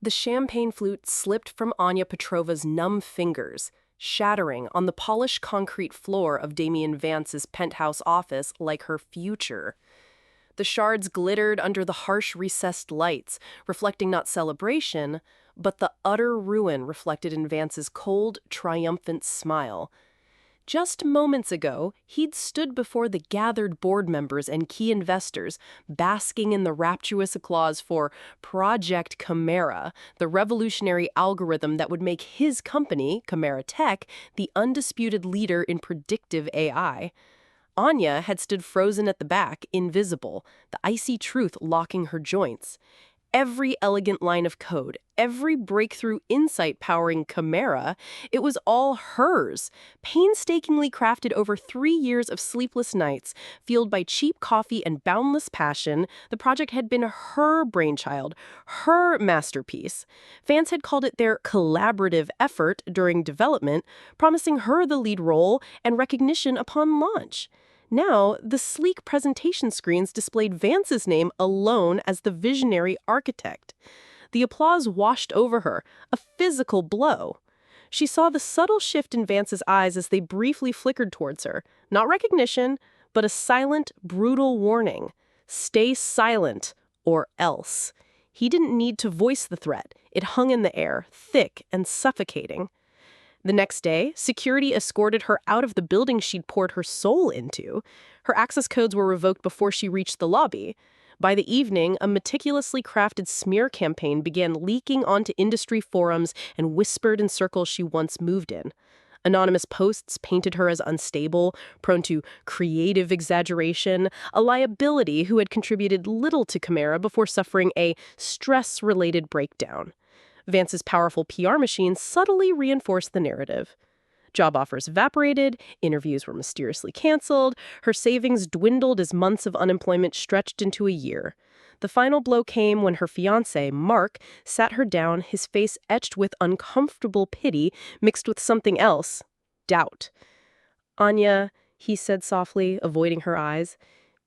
The champagne flute slipped from Anya Petrova's numb fingers, shattering on the polished concrete floor of Damien Vance's penthouse office like her future. The shards glittered under the harsh recessed lights, reflecting not celebration, but the utter ruin reflected in Vance's cold, triumphant smile. Just moments ago, he'd stood before the gathered board members and key investors, basking in the rapturous applause for Project Chimera, the revolutionary algorithm that would make his company, Chimera Tech, the undisputed leader in predictive AI. Anya had stood frozen at the back, invisible, the icy truth locking her joints. Every elegant line of code, every breakthrough insight powering Chimera, it was all hers, painstakingly crafted over 3 years of sleepless nights, fueled by cheap coffee and boundless passion. The project had been her brainchild, her masterpiece. Fans had called it their collaborative effort during development, promising her the lead role and recognition upon launch. Now, the sleek presentation screens displayed Vance's name alone as the visionary architect. The applause washed over her, a physical blow. She saw the subtle shift in Vance's eyes as they briefly flickered towards her. Not recognition, but a silent, brutal warning. Stay silent, or else. He didn't need to voice the threat. It hung in the air, thick and suffocating. The next day, security escorted her out of the building she'd poured her soul into. Her access codes were revoked before she reached the lobby. By the evening, a meticulously crafted smear campaign began leaking onto industry forums and whispered in circles she once moved in. Anonymous posts painted her as unstable, prone to creative exaggeration, a liability who had contributed little to Chimera before suffering a stress-related breakdown. Vance's powerful PR machine subtly reinforced the narrative. Job offers evaporated, interviews were mysteriously canceled, her savings dwindled as months of unemployment stretched into a year. The final blow came when her fiancé, Mark, sat her down, his face etched with uncomfortable pity mixed with something else, doubt. "Anya," he said softly, avoiding her eyes,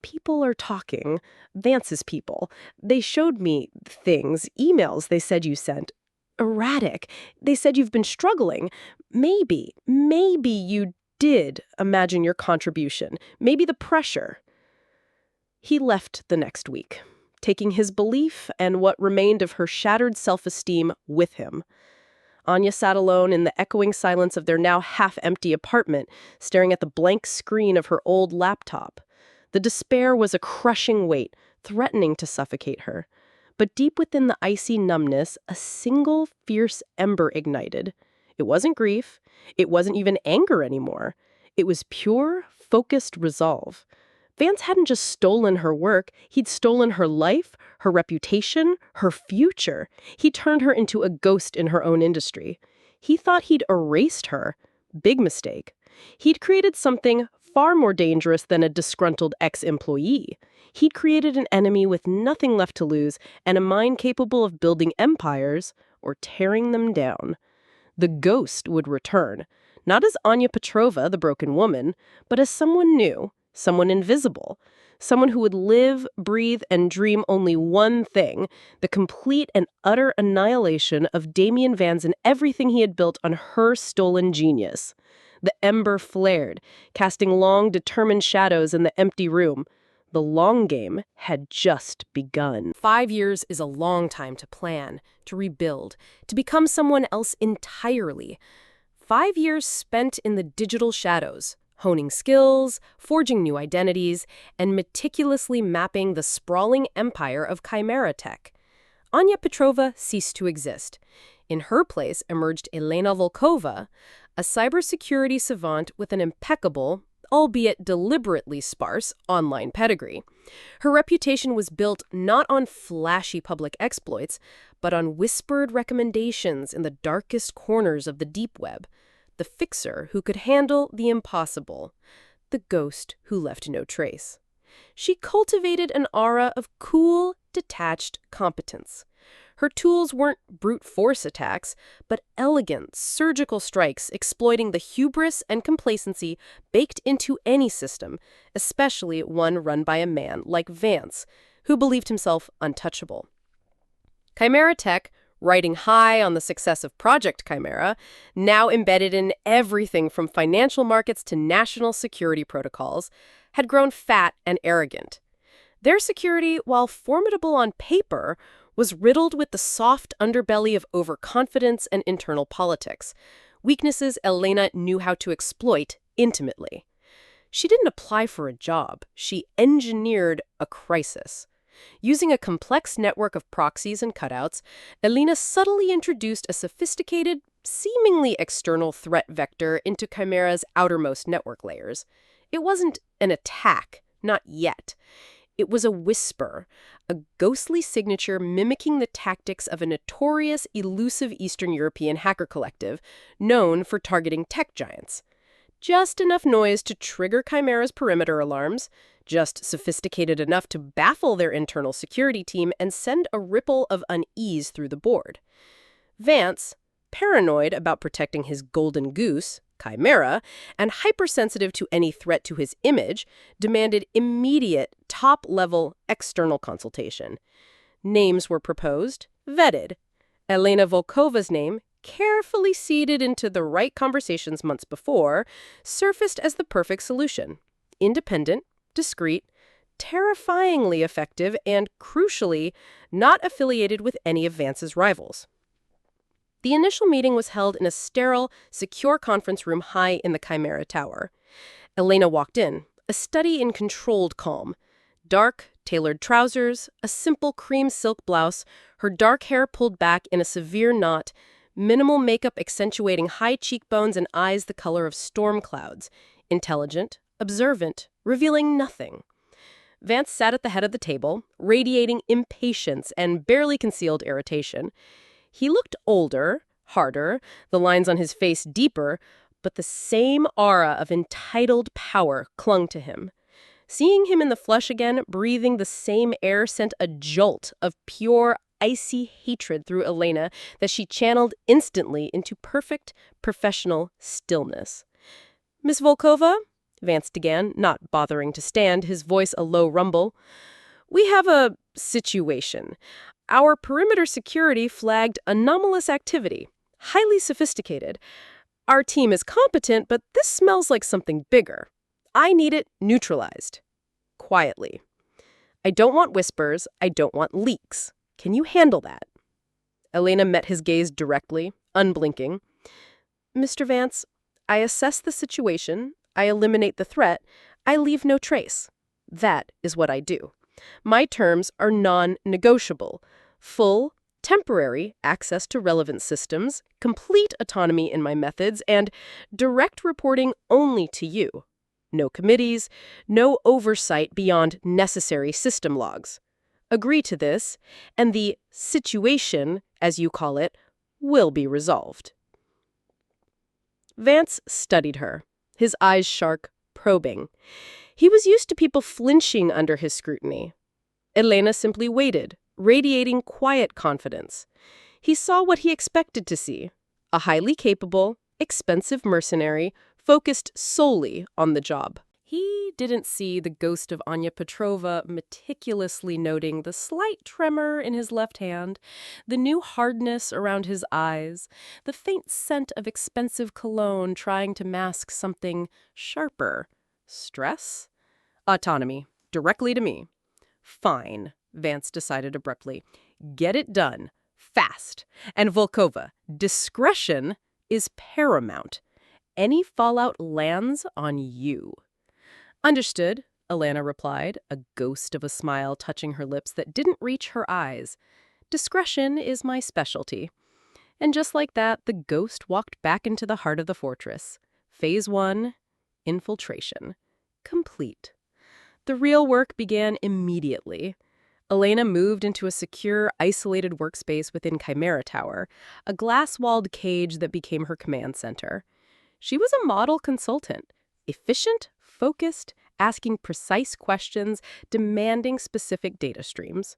"people are talking. Vance's people. They showed me things, emails they said you sent. Erratic. They said you've been struggling. Maybe you did imagine your contribution. Maybe the pressure." He left the next week, taking his belief and what remained of her shattered self-esteem with him. Anya sat alone in the echoing silence of their now half-empty apartment, staring at the blank screen of her old laptop. The despair was a crushing weight, threatening to suffocate her. But deep within the icy numbness, a single fierce ember ignited. It wasn't grief. It wasn't even anger anymore. It was pure, focused resolve. Vance hadn't just stolen her work. He'd stolen her life, her reputation, her future. He turned her into a ghost in her own industry. He thought he'd erased her. Big mistake. He'd created something far more dangerous than a disgruntled ex-employee. He'd created an enemy with nothing left to lose and a mind capable of building empires or tearing them down. The ghost would return, not as Anya Petrova, the broken woman, but as someone new, someone invisible, someone who would live, breathe, and dream only one thing, the complete and utter annihilation of Damien Vance and everything he had built on her stolen genius. The ember flared, casting long, determined shadows in the empty room. The long game had just begun. 5 years is a long time to plan, to rebuild, to become someone else entirely. 5 years spent in the digital shadows, honing skills, forging new identities, and meticulously mapping the sprawling empire of Chimera Tech. Anya Petrova ceased to exist. In her place emerged Elena Volkova, a cybersecurity savant with an impeccable, albeit deliberately sparse, online pedigree. Her reputation was built not on flashy public exploits, but on whispered recommendations in the darkest corners of the deep web. The fixer who could handle the impossible. The ghost who left no trace. She cultivated an aura of cool, detached competence. Her tools weren't brute force attacks, but elegant, surgical strikes exploiting the hubris and complacency baked into any system, especially one run by a man like Vance, who believed himself untouchable. Chimera Tech, riding high on the success of Project Chimera, now embedded in everything from financial markets to national security protocols, had grown fat and arrogant. Their security, while formidable on paper, was riddled with the soft underbelly of overconfidence and internal politics, weaknesses Elena knew how to exploit intimately. She didn't apply for a job. She engineered a crisis. Using a complex network of proxies and cutouts, Elena subtly introduced a sophisticated, seemingly external threat vector into Chimera's outermost network layers. It wasn't an attack, not yet. It was a whisper, a ghostly signature mimicking the tactics of a notorious, elusive Eastern European hacker collective known for targeting tech giants. Just enough noise to trigger Chimera's perimeter alarms, just sophisticated enough to baffle their internal security team and send a ripple of unease through the board. Vance, paranoid about protecting his golden goose, Chimera, and hypersensitive to any threat to his image, demanded immediate, top-level external consultation. Names were proposed, vetted. Elena Volkova's name, carefully seeded into the right conversations months before, surfaced as the perfect solution. Independent, discreet, terrifyingly effective, and, crucially, not affiliated with any of Vance's rivals. The initial meeting was held in a sterile, secure conference room high in the Chimera Tower. Elena walked in, a study in controlled calm. Dark, tailored trousers, a simple cream silk blouse, her dark hair pulled back in a severe knot, minimal makeup accentuating high cheekbones and eyes the color of storm clouds. Intelligent, observant, revealing nothing. Vance sat at the head of the table, radiating impatience and barely concealed irritation. He looked older, harder, the lines on his face deeper, but the same aura of entitled power clung to him. Seeing him in the flesh again, breathing the same air, sent a jolt of pure, icy hatred through Elena that she channeled instantly into perfect, professional stillness. "Miss Volkova?" Vance began, not bothering to stand, his voice a low rumble. "We have a situation. Our perimeter security flagged anomalous activity, highly sophisticated. Our team is competent, but this smells like something bigger. I need it neutralized. Quietly. I don't want whispers. I don't want leaks. Can you handle that?" Elena met his gaze directly, unblinking. "Mr. Vance, I assess the situation. I eliminate the threat. I leave no trace. That is what I do. My terms are non-negotiable. Full, temporary access to relevant systems, complete autonomy in my methods, and direct reporting only to you. No committees, no oversight beyond necessary system logs. Agree to this, and the situation, as you call it, will be resolved." Vance studied her, his eyes sharp, probing. He was used to people flinching under his scrutiny. Elena simply waited, radiating quiet confidence. He saw what he expected to see, a highly capable, expensive mercenary focused solely on the job. He didn't see the ghost of Anya Petrova meticulously noting the slight tremor in his left hand, the new hardness around his eyes, the faint scent of expensive cologne trying to mask something sharper. Stress? Autonomy. Directly to me. Fine, Vance decided abruptly. Get it done. Fast. And Volkova, discretion is paramount. Any fallout lands on you. Understood, Alana replied, a ghost of a smile touching her lips that didn't reach her eyes. Discretion is my specialty. And just like that, the ghost walked back into the heart of the fortress. Phase 1, infiltration. Complete. The real work began immediately. Elena moved into a secure, isolated workspace within Chimera Tower, a glass-walled cage that became her command center. She was a model consultant, efficient, focused, asking precise questions, demanding specific data streams.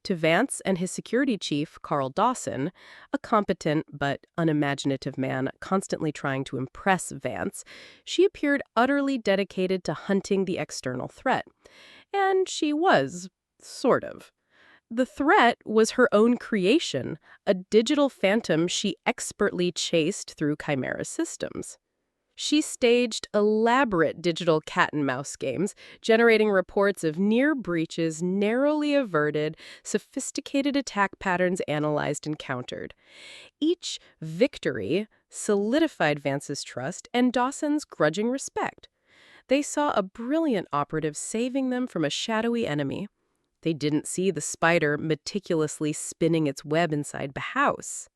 To Vance and his security chief, Carl Dawson, a competent but unimaginative man constantly trying to impress Vance, she appeared utterly dedicated to hunting the external threat. And she was, sort of. The threat was her own creation, a digital phantom she expertly chased through Chimera's systems. She staged elaborate digital cat-and-mouse games, generating reports of near breaches narrowly averted, sophisticated attack patterns analyzed and countered. Each victory solidified Vance's trust and Dawson's grudging respect. They saw a brilliant operative saving them from a shadowy enemy. They didn't see the spider meticulously spinning its web inside the house.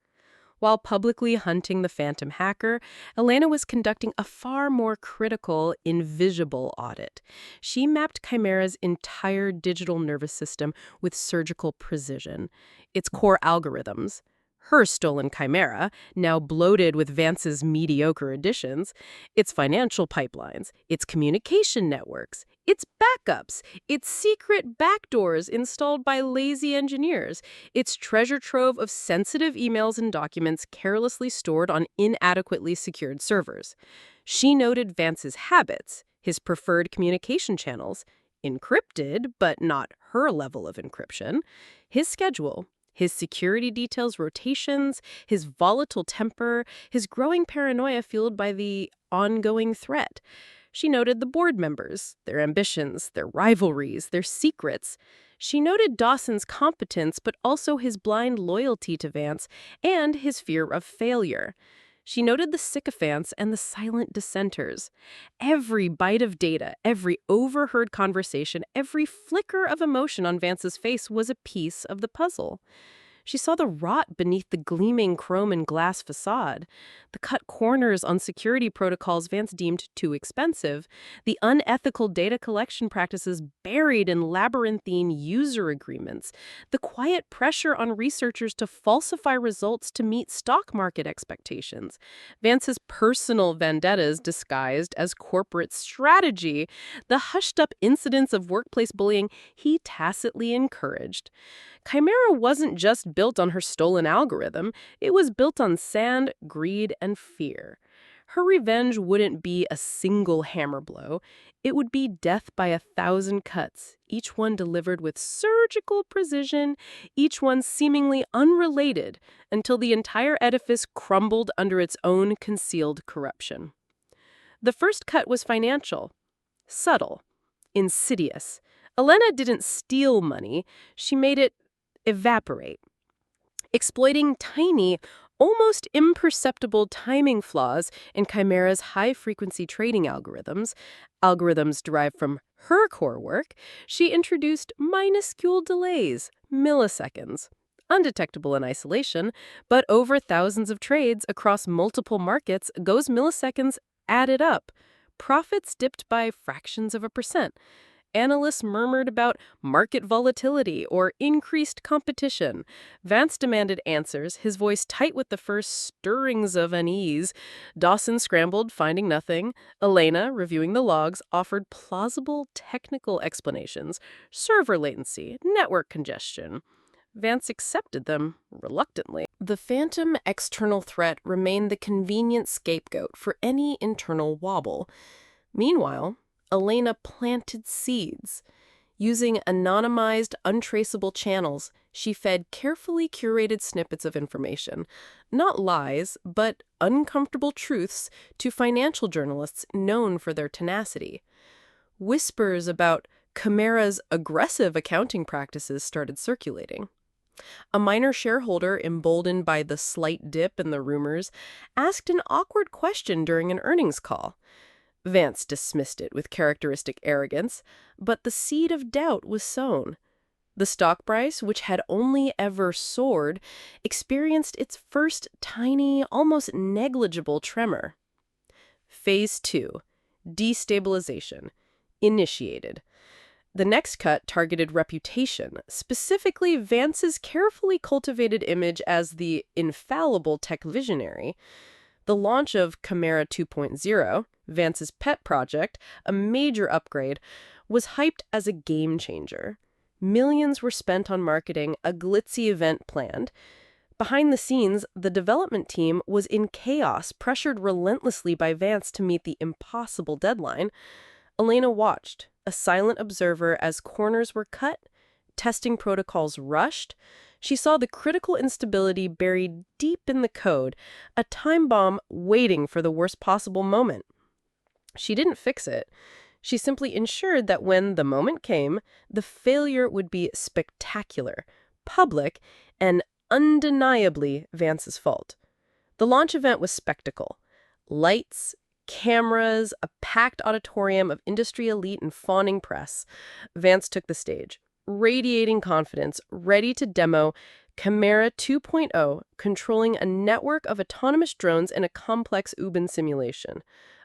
While publicly hunting the phantom hacker, Elena was conducting a far more critical, invisible audit. She mapped Chimera's entire digital nervous system with surgical precision. Its core algorithms, her stolen Chimera, now bloated with Vance's mediocre additions, its financial pipelines, its communication networks, its backups, its secret backdoors installed by lazy engineers, its treasure trove of sensitive emails and documents carelessly stored on inadequately secured servers. She noted Vance's habits, his preferred communication channels, encrypted but not her level of encryption, his schedule, his security details rotations, his volatile temper, his growing paranoia fueled by the ongoing threat. She noted the board members, their ambitions, their rivalries, their secrets. She noted Dawson's competence, but also his blind loyalty to Vance and his fear of failure. She noted the sycophants and the silent dissenters. Every bite of data, every overheard conversation, every flicker of emotion on Vance's face was a piece of the puzzle. She saw the rot beneath the gleaming chrome and glass facade, the cut corners on security protocols Vance deemed too expensive, the unethical data collection practices buried in labyrinthine user agreements, the quiet pressure on researchers to falsify results to meet stock market expectations, Vance's personal vendettas disguised as corporate strategy, the hushed-up incidents of workplace bullying he tacitly encouraged. Chimera wasn't just built on her stolen algorithm, it was built on sand, greed, and fear. Her revenge wouldn't be a single hammer blow. It would be death by 1,000 cuts, each one delivered with surgical precision, each one seemingly unrelated, until the entire edifice crumbled under its own concealed corruption. The first cut was financial, subtle, insidious. Elena didn't steal money, she made it evaporate, exploiting tiny, almost imperceptible timing flaws in Chimera's high-frequency trading algorithms derived from her core work. She introduced minuscule delays, milliseconds, undetectable in isolation, but over thousands of trades across multiple markets, those milliseconds added up. Profits dipped by fractions of a percent. Analysts murmured about market volatility or increased competition. Vance demanded answers, his voice tight with the first stirrings of unease. Dawson scrambled, finding nothing. Elena, reviewing the logs, offered plausible technical explanations. Server latency, network congestion. Vance accepted them reluctantly. The phantom external threat remained the convenient scapegoat for any internal wobble. Meanwhile, Elena planted seeds. Using anonymized, untraceable channels, she fed carefully curated snippets of information, not lies, but uncomfortable truths, to financial journalists known for their tenacity. Whispers about Chimera's aggressive accounting practices started circulating. A minor shareholder, emboldened by the slight dip in the rumors, asked an awkward question during an earnings call. Vance dismissed it with characteristic arrogance, but the seed of doubt was sown. The stock price, which had only ever soared, experienced its first tiny, almost negligible tremor. Phase 2. Destabilization. Initiated. The next cut targeted reputation, specifically Vance's carefully cultivated image as the infallible tech visionary. The launch of Chimera 2.0, Vance's pet project, a major upgrade, was hyped as a game changer. Millions were spent on marketing, a glitzy event planned. Behind the scenes, the development team was in chaos, pressured relentlessly by Vance to meet the impossible deadline. Elena watched, a silent observer, as corners were cut, testing protocols rushed. She saw the critical instability buried deep in the code, a time bomb waiting for the worst possible moment. She didn't fix it. She simply ensured that when the moment came, the failure would be spectacular, public, and undeniably Vance's fault. The launch event was spectacle. Lights, cameras, a packed auditorium of industry elite and fawning press. Vance took the stage, radiating confidence, ready to demo Chimera 2.0, controlling a network of autonomous drones in a complex Ubin simulation.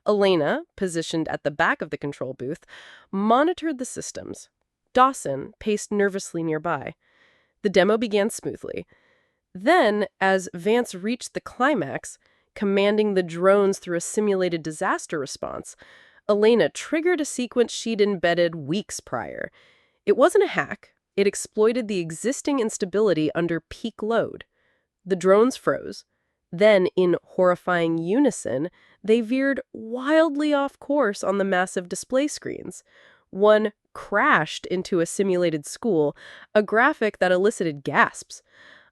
Elena, positioned at the back of the control booth, monitored the systems. Dawson paced nervously nearby. The demo began smoothly. Then, as Vance reached the climax, commanding the drones through a simulated disaster response, Elena triggered a sequence she'd embedded weeks prior. It wasn't a hack. It exploited the existing instability under peak load. The drones froze. Then, in horrifying unison, they veered wildly off course on the massive display screens. One crashed into a simulated school, a graphic that elicited gasps.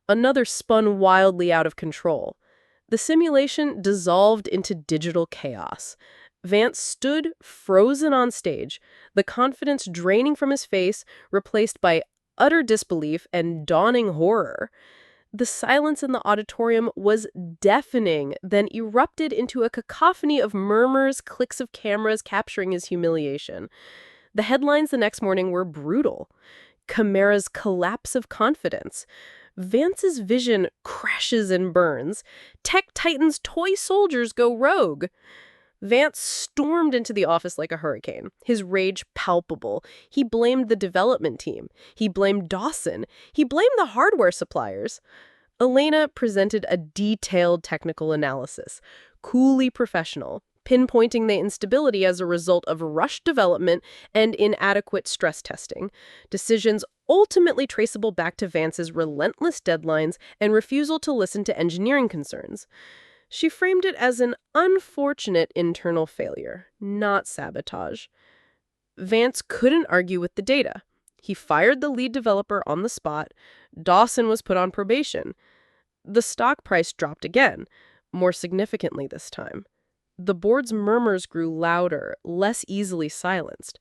Another spun wildly out of control. The simulation dissolved into digital chaos. Vance stood frozen on stage, the confidence draining from his face, replaced by utter disbelief and dawning horror. The silence in the auditorium was deafening, then erupted into a cacophony of murmurs, clicks of cameras capturing his humiliation. The headlines the next morning were brutal. Chimera's collapse of confidence. Vance's vision crashes and burns. Tech Titan's toy soldiers go rogue. Vance stormed into the office like a hurricane, his rage palpable. He blamed the development team. He blamed Dawson. He blamed the hardware suppliers. Elena presented a detailed technical analysis, coolly professional, pinpointing the instability as a result of rushed development and inadequate stress testing. Decisions ultimately traceable back to Vance's relentless deadlines and refusal to listen to engineering concerns. She framed it as an unfortunate internal failure, not sabotage. Vance couldn't argue with the data. He fired the lead developer on the spot. Dawson was put on probation. The stock price dropped again, more significantly this time. The board's murmurs grew louder, less easily silenced.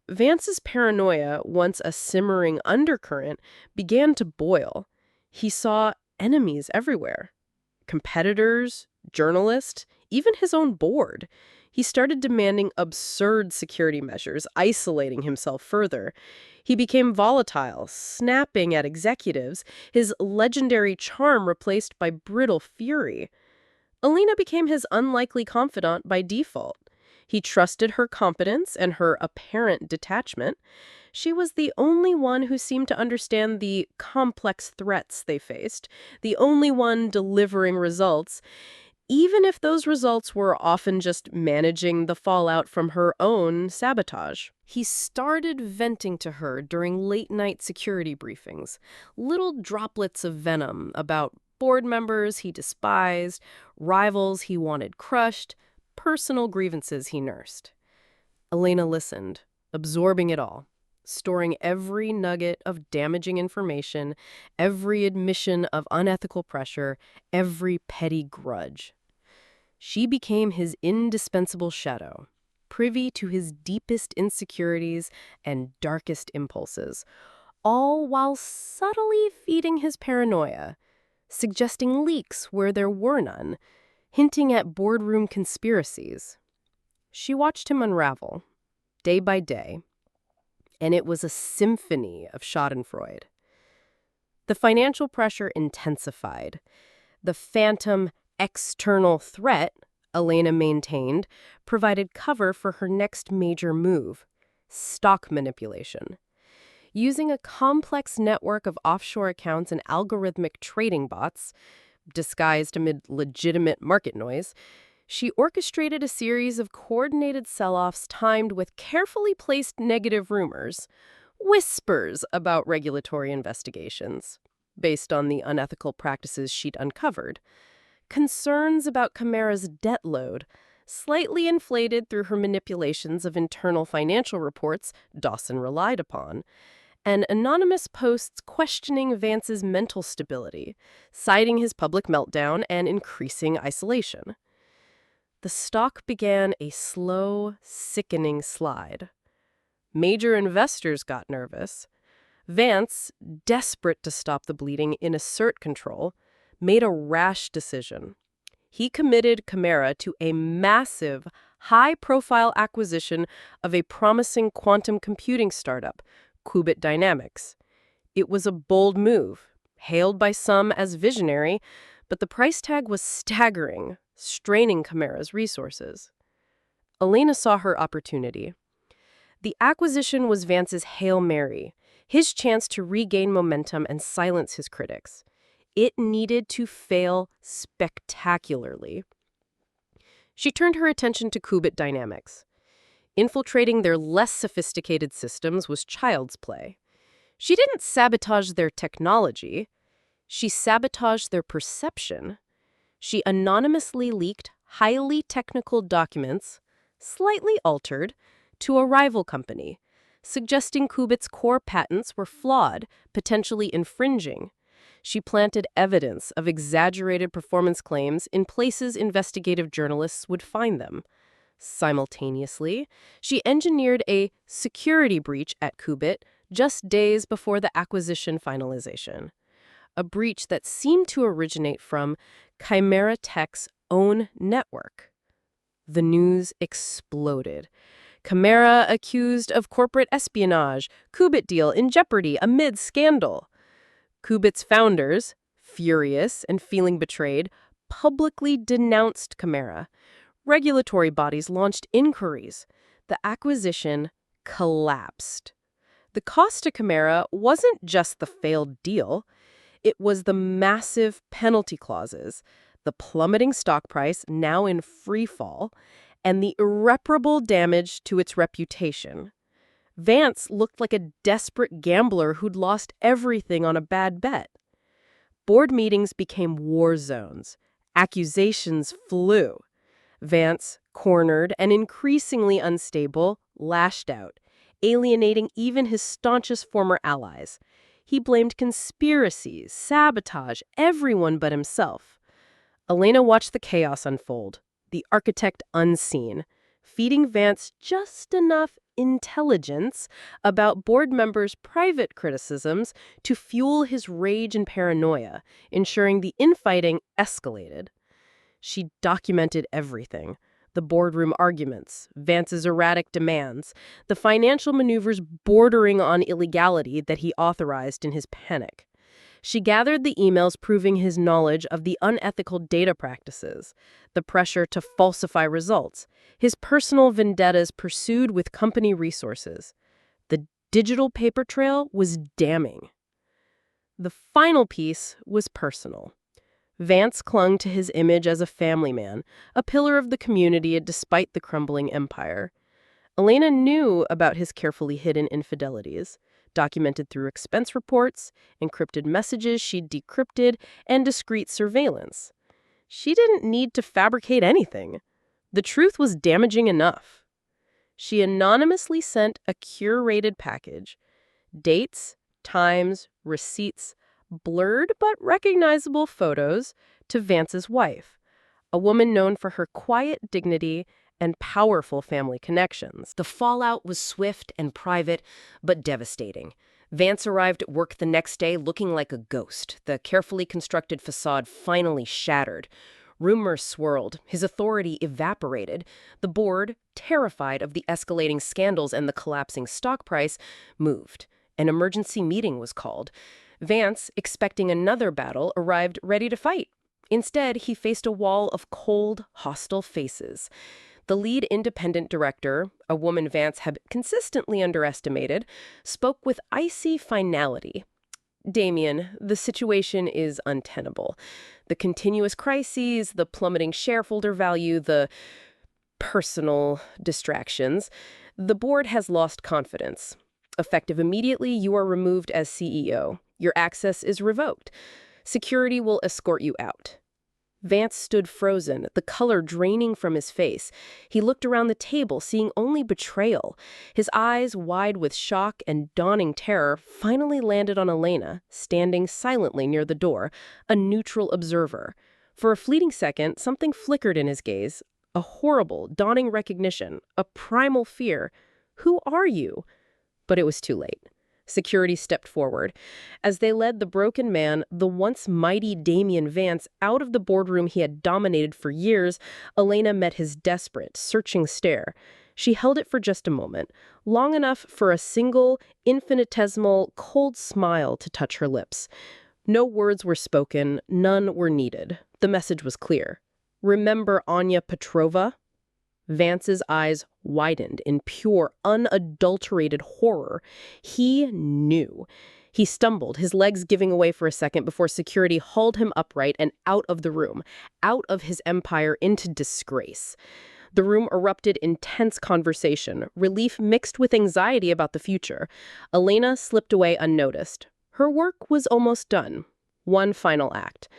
Vance's paranoia, once a simmering undercurrent, began to boil. He saw enemies everywhere. Competitors, journalists, even his own board. He started demanding absurd security measures, isolating himself further. He became volatile, snapping at executives, his legendary charm replaced by brittle fury. Alina became his unlikely confidant by default. He trusted her competence and her apparent detachment. She was the only one who seemed to understand the complex threats they faced, the only one delivering results, even if those results were often just managing the fallout from her own sabotage. He started venting to her during late-night security briefings, little droplets of venom about board members he despised, rivals he wanted crushed, personal grievances he nursed. Elena listened, absorbing it all, storing every nugget of damaging information, every admission of unethical pressure, every petty grudge. She became his indispensable shadow, privy to his deepest insecurities and darkest impulses, all while subtly feeding his paranoia, suggesting leaks where there were none, hinting at boardroom conspiracies. She watched him unravel, day by day, and it was a symphony of schadenfreude. The financial pressure intensified. The phantom external threat, Elena maintained, provided cover for her next major move, stock manipulation. Using a complex network of offshore accounts and algorithmic trading bots, disguised amid legitimate market noise, she orchestrated a series of coordinated sell-offs timed with carefully placed negative rumors, whispers about regulatory investigations, based on the unethical practices she'd uncovered. Concerns about Chimera's debt load, slightly inflated through her manipulations of internal financial reports Dawson relied upon, and anonymous posts questioning Vance's mental stability, citing his public meltdown and increasing isolation. The stock began a slow, sickening slide. Major investors got nervous. Vance, desperate to stop the bleeding and assert control, made a rash decision. He committed Chimera to a massive, high-profile acquisition of a promising quantum computing startup, Qubit Dynamics. It was a bold move, hailed by some as visionary, but the price tag was staggering, straining Chimera's resources. Elena saw her opportunity. The acquisition was Vance's Hail Mary, his chance to regain momentum and silence his critics. It needed to fail spectacularly. She turned her attention to Qubit Dynamics. Infiltrating their less sophisticated systems was child's play. She didn't sabotage their technology. She sabotaged their perception. She anonymously leaked highly technical documents, slightly altered, to a rival company, suggesting Qubit's core patents were flawed, potentially infringing. She planted evidence of exaggerated performance claims in places investigative journalists would find them. Simultaneously, she engineered a security breach at Qubit just days before the acquisition finalization. A breach that seemed to originate from Chimera Tech's own network. The news exploded. Chimera accused of corporate espionage, Qubit deal in jeopardy amid scandal. Qubit's founders, furious and feeling betrayed, publicly denounced Chimera. Regulatory bodies launched inquiries. The acquisition collapsed. The cost to Chimera wasn't just the failed deal. It was the massive penalty clauses, the plummeting stock price now in free fall, and the irreparable damage to its reputation. Vance looked like a desperate gambler who'd lost everything on a bad bet. Board meetings became war zones. Accusations flew. Vance, cornered and increasingly unstable, lashed out, alienating even his staunchest former allies. He blamed conspiracies, sabotage, everyone but himself. Elena watched the chaos unfold, the architect unseen, feeding Vance just enough intelligence about board members' private criticisms to fuel his rage and paranoia, ensuring the infighting escalated. She documented everything. The boardroom arguments, Vance's erratic demands, the financial maneuvers bordering on illegality that he authorized in his panic. She gathered the emails proving his knowledge of the unethical data practices, the pressure to falsify results, his personal vendettas pursued with company resources. The digital paper trail was damning. The final piece was personal. Vance clung to his image as a family man, a pillar of the community despite the crumbling empire. Elena knew about his carefully hidden infidelities, documented through expense reports, encrypted messages she'd decrypted, and discreet surveillance. She didn't need to fabricate anything. The truth was damaging enough. She anonymously sent a curated package. Dates, times, receipts, blurred but recognizable photos to Vance's wife, a woman known for her quiet dignity and powerful family connections. The fallout was swift and private, but devastating. Vance arrived at work the next day looking like a ghost, the carefully constructed facade finally shattered. Rumors swirled, his authority evaporated. The board, terrified of the escalating scandals and the collapsing stock price, moved. An emergency meeting was called. Vance, expecting another battle, arrived ready to fight. Instead, he faced a wall of cold, hostile faces. The lead independent director, a woman Vance had consistently underestimated, spoke with icy finality. Damien, the situation is untenable. The continuous crises, the plummeting shareholder value, the personal distractions. The board has lost confidence. Effective immediately, you are removed as CEO. Your access is revoked. Security will escort you out. Vance stood frozen, the color draining from his face. He looked around the table, seeing only betrayal. His eyes, wide with shock and dawning terror, finally landed on Elena, standing silently near the door, a neutral observer. For a fleeting second, something flickered in his gaze. A horrible, dawning recognition, a primal fear. "Who are you?" But it was too late. Security stepped forward. As they led the broken man, the once mighty Damian Vance, out of the boardroom he had dominated for years, Elena met his desperate, searching stare. She held it for just a moment, long enough for a single, infinitesimal, cold smile to touch her lips. No words were spoken, none were needed. The message was clear. "Remember Anya Petrova?" Vance's eyes widened in pure, unadulterated horror. He knew. He stumbled, his legs giving away for a second before security hauled him upright and out of the room, out of his empire into disgrace. The room erupted in tense conversation, relief mixed with anxiety about the future. Elena slipped away unnoticed. Her work was almost done. One final act.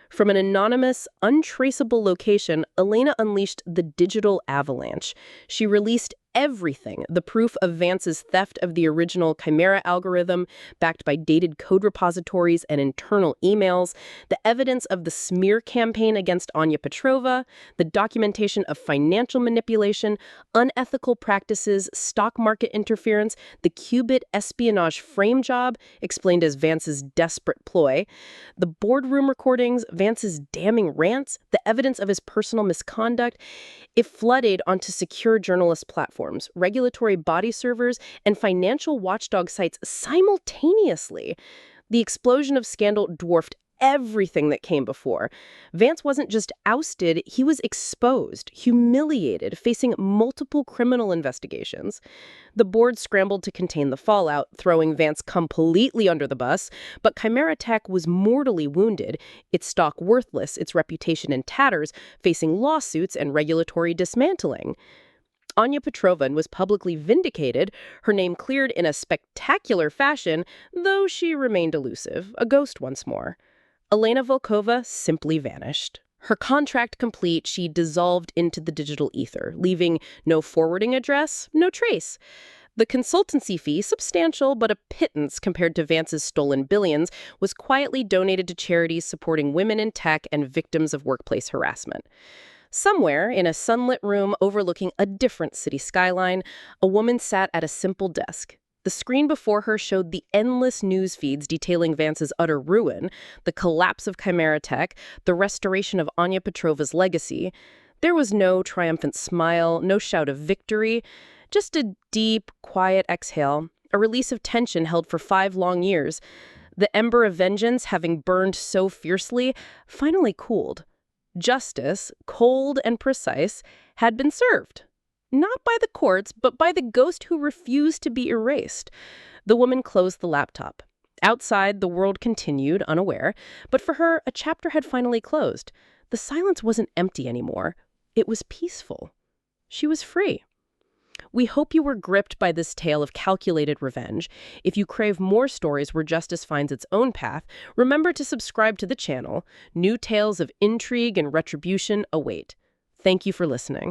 From an anonymous, untraceable location, Elena unleashed the digital avalanche. She released everything, the proof of Vance's theft of the original Chimera algorithm, backed by dated code repositories and internal emails, the evidence of the smear campaign against Anya Petrova, the documentation of financial manipulation, unethical practices, stock market interference, the Qubit espionage frame job, explained as Vance's desperate ploy, the boardroom recordings, Vance's damning rants, the evidence of his personal misconduct. It flooded onto secure journalist platforms, regulatory body servers, and financial watchdog sites simultaneously. The explosion of scandal dwarfed everything that came before. Vance wasn't just ousted, he was exposed, humiliated, facing multiple criminal investigations. The board scrambled to contain the fallout, throwing Vance completely under the bus, but Chimera Tech was mortally wounded, its stock worthless, its reputation in tatters, facing lawsuits and regulatory dismantling. Anya Petrova was publicly vindicated, her name cleared in a spectacular fashion, though she remained elusive, a ghost once more. Elena Volkova simply vanished. Her contract complete, she dissolved into the digital ether, leaving no forwarding address, no trace. The consultancy fee, substantial but a pittance compared to Vance's stolen billions, was quietly donated to charities supporting women in tech and victims of workplace harassment. Somewhere, in a sunlit room overlooking a different city skyline, a woman sat at a simple desk. The screen before her showed the endless news feeds detailing Vance's utter ruin, the collapse of Chimera Tech, the restoration of Anya Petrova's legacy. There was no triumphant smile, no shout of victory, just a deep, quiet exhale, a release of tension held for 5 long years. The ember of vengeance, having burned so fiercely, finally cooled. Justice, cold and precise, had been served. Not by the courts, but by the ghost who refused to be erased. The woman closed the laptop. Outside, the world continued, unaware, but for her, a chapter had finally closed. The silence wasn't empty anymore. It was peaceful. She was free. We hope you were gripped by this tale of calculated revenge. If you crave more stories where justice finds its own path, remember to subscribe to the channel. New tales of intrigue and retribution await. Thank you for listening.